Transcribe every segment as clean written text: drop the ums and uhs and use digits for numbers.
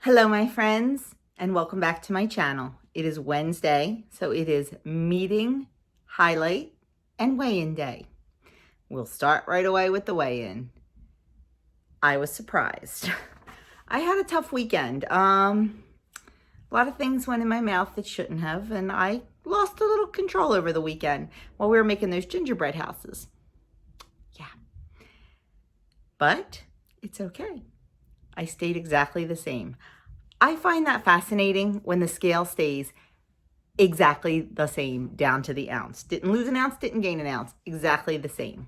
Hello, my friends, and welcome back to my channel. It is Wednesday, so it is meeting, highlight, and weigh-in day. We'll start right away with the weigh-in. I was surprised. I had a tough weekend. A lot of things went in my mouth that shouldn't have, and I lost a little control over the weekend while we were making those gingerbread houses. Yeah. But it's okay. I stayed exactly the same. I find that fascinating when the scale stays exactly the same down to the ounce. Didn't lose an ounce, didn't gain an ounce, exactly the same.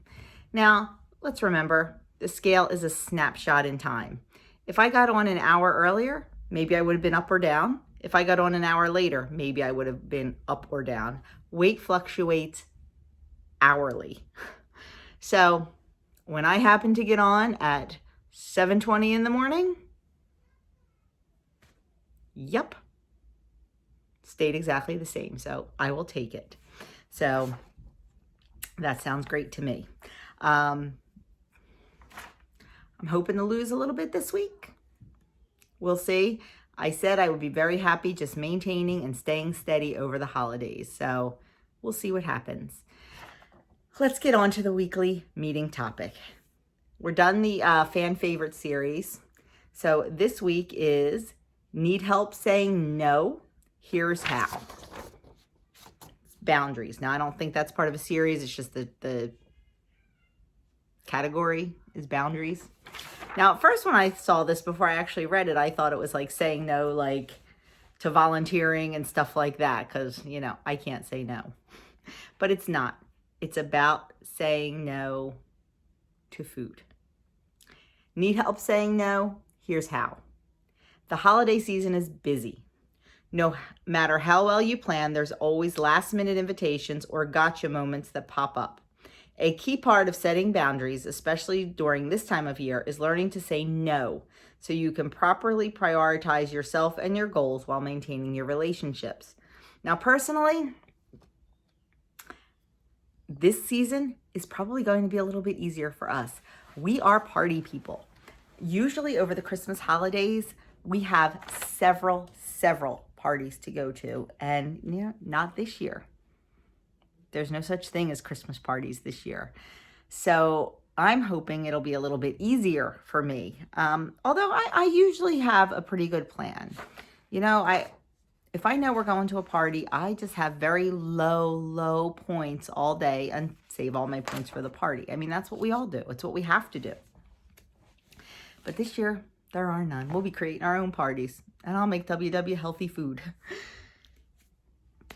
Now, let's remember, the scale is a snapshot in time. If I got on an hour earlier, maybe I would have been up or down. If I got on an hour later, maybe I would have been up or down. Weight fluctuates hourly. So when I happen to get on at 7:20 in the morning, yep, stayed exactly the same. So I will take it. So that sounds great to me. I'm hoping to lose a little bit this week. We'll see. I said I would be very happy just maintaining and staying steady over the holidays. So we'll see what happens. Let's get on to the weekly meeting topic. We're done the fan favorite series. So this week is need help saying no? Here's how. Boundaries. Now, I don't think that's part of a series. It's just the category is boundaries. Now, at first when I saw this, before I actually read it, I thought it was like saying no, like to volunteering and stuff like that, because, you know, I can't say no. But it's not. It's about saying no to food. Need help saying no? Here's how. The holiday season is busy. No matter how well you plan, there's always last-minute invitations or gotcha moments that pop up. A key part of setting boundaries, especially during this time of year, is learning to say no so you can properly prioritize yourself and your goals while maintaining your relationships. Now, personally, this season is probably going to be a little bit easier for us. We are party people. Usually over the Christmas holidays, we have several parties to go to, and you know, not this year. There's no such thing as Christmas parties this year. So I'm hoping it'll be a little bit easier for me. Although I usually have a pretty good plan. You know, if I know we're going to a party, I just have very low points all day and save all my points for the party. I mean, that's what we all do. It's what we have to do. But this year, there are none. We'll be creating our own parties, and I'll make WW healthy food.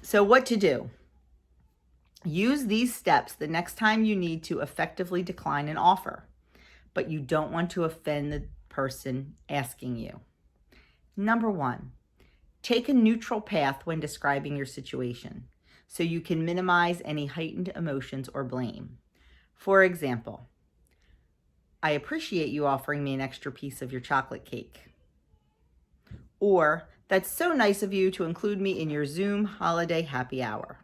So what to do? Use these steps the next time you need to effectively decline an offer, but you don't want to offend the person asking you. Number one, take a neutral path when describing your situation so you can minimize any heightened emotions or blame. For example, I appreciate you offering me an extra piece of your chocolate cake. Or, that's so nice of you to include me in your Zoom holiday happy hour.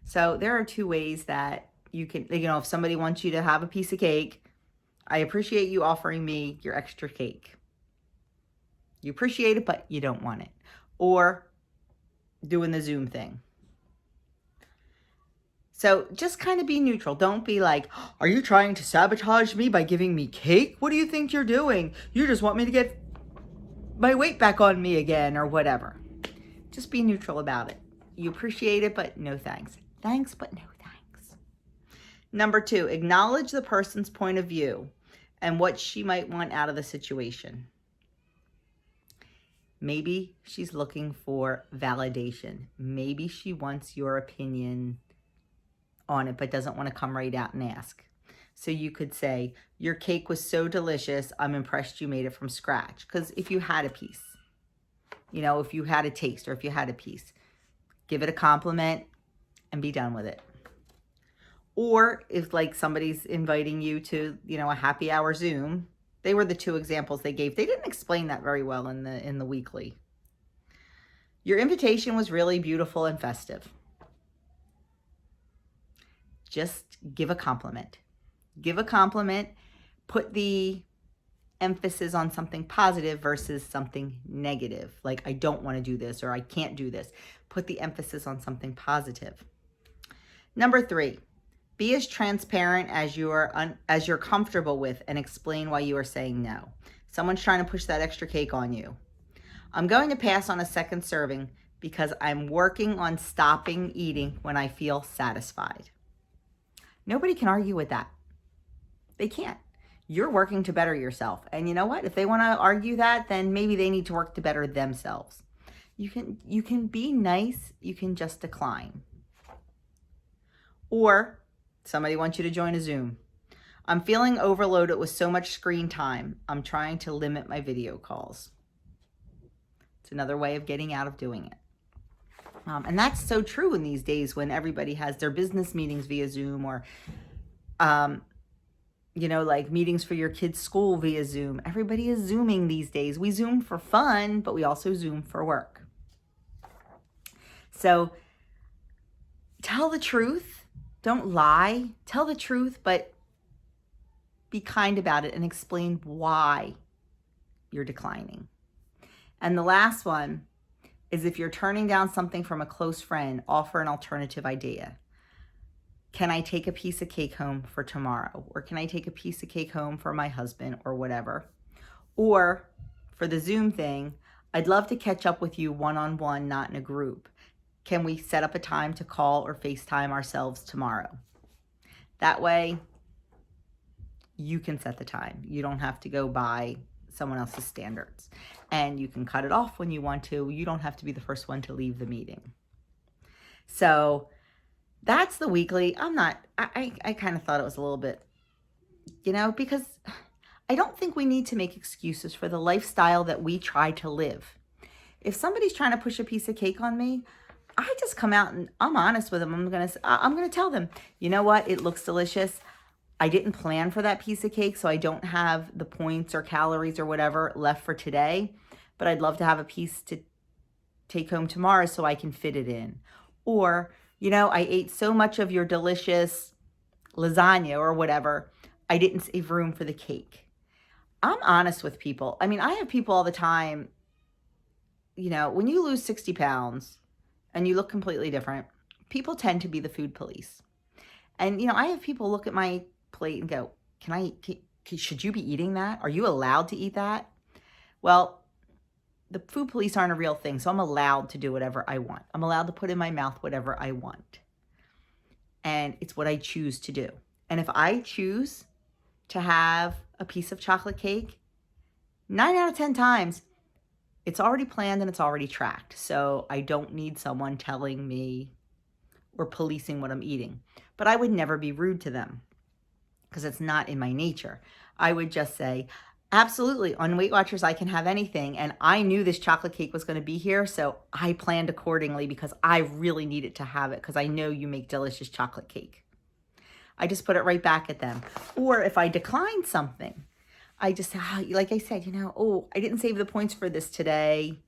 So there are two ways that you can, you know, if somebody wants you to have a piece of cake, I appreciate you offering me your extra cake. You appreciate it, but you don't want it. Or doing the Zoom thing. So just kind of be neutral. Don't be like, are you trying to sabotage me by giving me cake? What do you think you're doing? You just want me to get my weight back on me again or whatever. Just be neutral about it. You appreciate it, but no thanks. Thanks, but no thanks. Number two, acknowledge the person's point of view and what she might want out of the situation. Maybe she's looking for validation. Maybe she wants your opinion on it, but doesn't want to come right out and ask. So you could say, your cake was so delicious, I'm impressed you made it from scratch. Because if you had a piece, you know, if you had a taste or if you had a piece, give it a compliment and be done with it. Or if like somebody's inviting you to, you know, a happy hour Zoom, they were the two examples they gave. They didn't explain that very well in the weekly. Your invitation was really beautiful and festive. Just give a compliment. Give a compliment. Put the emphasis on something positive versus something negative. Like, I don't want to do this or I can't do this. Put the emphasis on something positive. Number 3, be as transparent as you're comfortable with and explain why you are saying no. Someone's trying to push that extra cake on you. I'm going to pass on a second serving because I'm working on stopping eating when I feel satisfied. Nobody can argue with that. They can't. You're working to better yourself. And you know what? If they want to argue that, then maybe they need to work to better themselves. You can be nice, you can just decline. Or somebody wants you to join a Zoom. I'm feeling overloaded with so much screen time. I'm trying to limit my video calls. It's another way of getting out of doing it. And that's so true in these days when everybody has their business meetings via Zoom or, like meetings for your kids' school via Zoom. Everybody is Zooming these days. We Zoom for fun, but we also Zoom for work. So tell the truth. Don't lie. Tell the truth, but be kind about it and explain why you're declining. And the last one is, if you're turning down something from a close friend, offer an alternative idea. Can I take a piece of cake home for tomorrow? Or can I take a piece of cake home for my husband or whatever? Or for the Zoom thing, I'd love to catch up with you one-on-one, not in a group. Can we set up a time to call or FaceTime ourselves tomorrow? That way, you can set the time. You don't have to go by someone else's standards. And you can cut it off when you want to. You don't have to be the first one to leave the meeting. So that's the weekly. I kind of thought it was a little bit, because I don't think we need to make excuses for the lifestyle that we try to live. If somebody's trying to push a piece of cake on me, I just come out and I'm honest with them. I'm going to tell them, you know what? It looks delicious. I didn't plan for that piece of cake, so I don't have the points or calories or whatever left for today, but I'd love to have a piece to take home tomorrow so I can fit it in. Or, I ate so much of your delicious lasagna or whatever, I didn't save room for the cake. I'm honest with people. I mean, I have people all the time, when you lose 60 pounds and you look completely different, people tend to be the food police. And, I have people look at my plate and go, should you be eating that? Are you allowed to eat that? Well, the food police aren't a real thing, so I'm allowed to do whatever I want. I'm allowed to put in my mouth whatever I want. And it's what I choose to do. And if I choose to have a piece of chocolate cake, 9 out of 10 times, it's already planned and it's already tracked. So I don't need someone telling me or policing what I'm eating. But I would never be rude to them because it's not in my nature. I would just say, absolutely, on Weight Watchers, I can have anything. And I knew this chocolate cake was going to be here, so I planned accordingly because I really needed to have it because I know you make delicious chocolate cake. I just put it right back at them. Or if I decline something, I just, like I said, I didn't save the points for this today.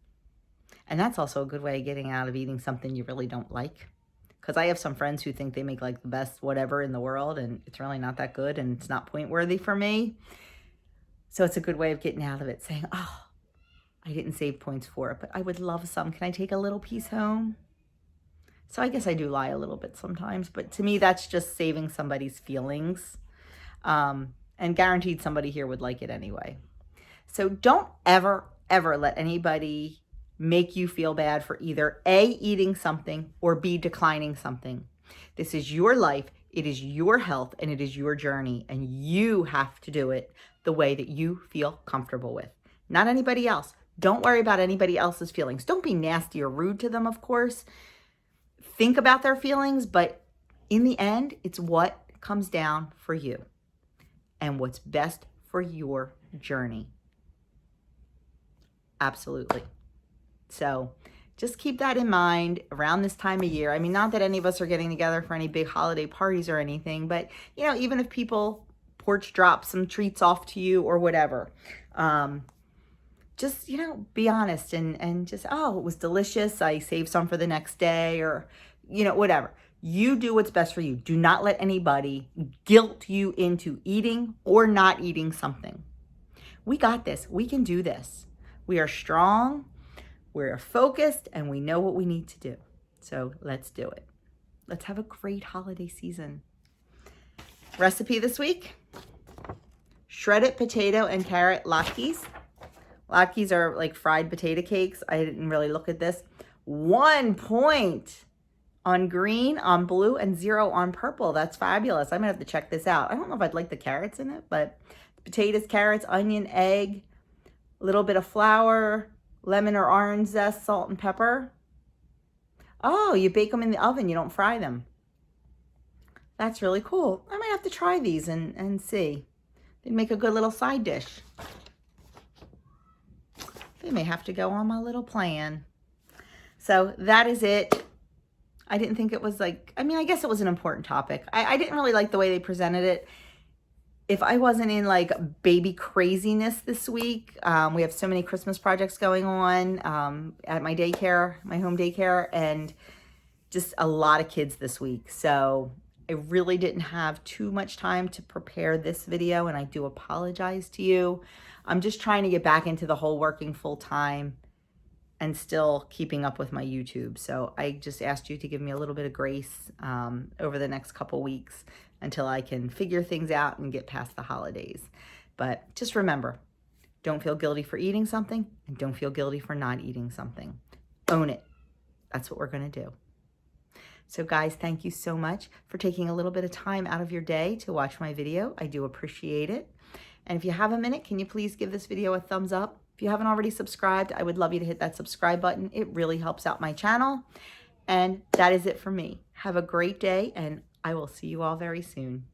And that's also a good way of getting out of eating something you really don't like. Because I have some friends who think they make like the best whatever in the world, and it's really not that good, and it's not point worthy for me. So it's a good way of getting out of it, saying, I didn't save points for it, but I would love some. Can I take a little piece home? So I guess I do lie a little bit sometimes, but to me, that's just saving somebody's feelings. And guaranteed somebody here would like it anyway. So don't ever, ever let anybody make you feel bad for either A, eating something, or B, declining something. This is your life, it is your health, and it is your journey, and you have to do it the way that you feel comfortable with, not anybody else. Don't worry about anybody else's feelings. Don't be nasty or rude to them, of course. Think about their feelings, but in the end, it's what comes down for you and what's best for your journey. Absolutely. So just keep that in mind around this time of year. I mean, not that any of us are getting together for any big holiday parties or anything, but, even if people porch drop some treats off to you or whatever, just, be honest and just, it was delicious. I saved some for the next day or, whatever. You do what's best for you. Do not let anybody guilt you into eating or not eating something. We got this. We can do this. We are strong, we're focused, and we know what we need to do. So let's do it. Let's have a great holiday season. Recipe this week: shredded potato and carrot latkes. Latkes are like fried potato cakes. I didn't really look at this. 1 point on green, on blue, and 0 on purple. That's fabulous. I'm gonna have to check this out. I don't know if I'd like the carrots in it, but potatoes, carrots, onion, egg, a little bit of flour, lemon or orange zest, salt and pepper. Oh, you bake them in the oven. You don't fry them. That's really cool. I might have to try these and see. They'd make a good little side dish. They may have to go on my little plan. So that is it. I didn't think it was like, I mean, I guess it was an important topic. I didn't really like the way they presented it. If I wasn't in like baby craziness this week, we have so many Christmas projects going on at my daycare, my home daycare, and just a lot of kids this week. So I really didn't have too much time to prepare this video, and I do apologize to you. I'm just trying to get back into the whole working full time and still keeping up with my YouTube. So I just asked you to give me a little bit of grace over the next couple weeks until I can figure things out and get past the holidays. But just remember, don't feel guilty for eating something, and don't feel guilty for not eating something. Own it. That's what we're gonna do. So guys, thank you so much for taking a little bit of time out of your day to watch my video. I do appreciate it. And if you have a minute, can you please give this video a thumbs up? If you haven't already subscribed, I would love you to hit that subscribe button. It really helps out my channel. And that is it for me. Have a great day, and I will see you all very soon.